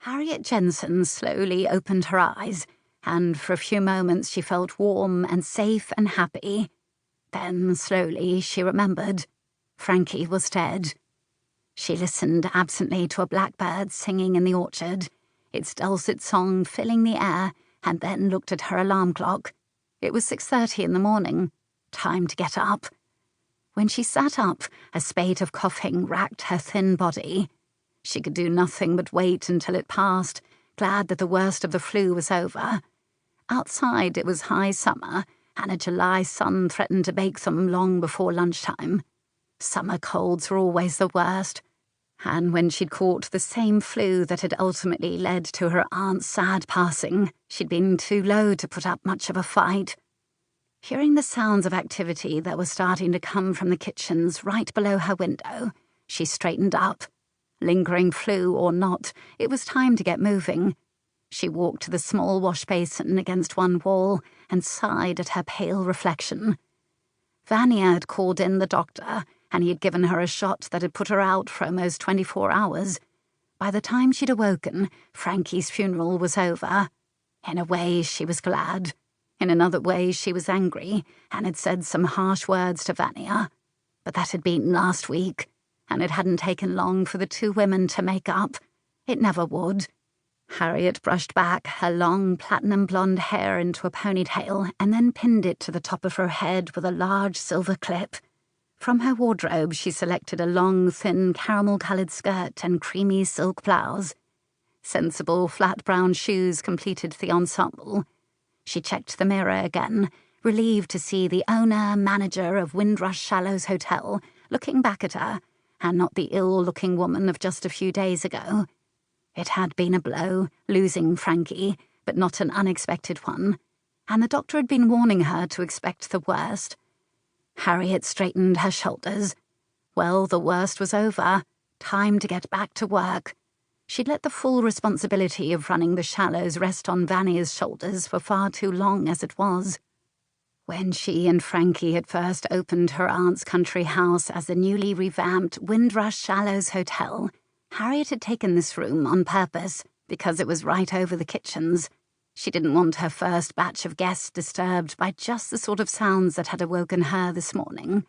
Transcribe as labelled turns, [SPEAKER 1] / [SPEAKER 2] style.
[SPEAKER 1] Harriet Jensen slowly opened her eyes, and for a few moments she felt warm and safe and happy. Then, slowly, she remembered. Frankie was dead. She listened absently to a blackbird singing in the orchard, its dulcet song filling the air, and then looked at her alarm clock. It was 6:30 in the morning. Time to get up. When she sat up, a spate of coughing racked her thin body. She could do nothing but wait until it passed, glad that the worst of the flu was over. Outside it was high summer, and a July sun threatened to bake them long before lunchtime. Summer colds were always the worst, and when she'd caught the same flu that had ultimately led to her aunt's sad passing, she'd been too low to put up much of a fight. Hearing the sounds of activity that were starting to come from the kitchens right below her window, she straightened up. Lingering flu or not, it was time to get moving. She walked to the small wash basin against one wall and sighed at her pale reflection. Vania had called in the doctor, and he had given her a shot that had put her out for almost 24 hours. By the time she'd awoken, Frankie's funeral was over. In a way, she was glad. In another way, she was angry and had said some harsh words to Vania. But that had been last week, and it hadn't taken long for the two women to make up. It never would. Harriet brushed back her long platinum blonde hair into a ponytail and then pinned it to the top of her head with a large silver clip. From her wardrobe, she selected a long, thin, caramel-coloured skirt and creamy silk blouse. Sensible, flat brown shoes completed the ensemble. She checked the mirror again, relieved to see the owner-manager of Windrush Shallows Hotel looking back at her, and not the ill-looking woman of just a few days ago. It had been a blow, losing Frankie, but not an unexpected one, and the doctor had been warning her to expect the worst. Harriet straightened her shoulders. Well, the worst was over. Time to get back to work. She'd let the full responsibility of running the Shallows rest on Vania's shoulders for far too long as it was. When she and Frankie had first opened her aunt's country house as the newly revamped Windrush Shallows Hotel, Harriet had taken this room on purpose because it was right over the kitchens. She didn't want her first batch of guests disturbed by just the sort of sounds that had awoken her this morning.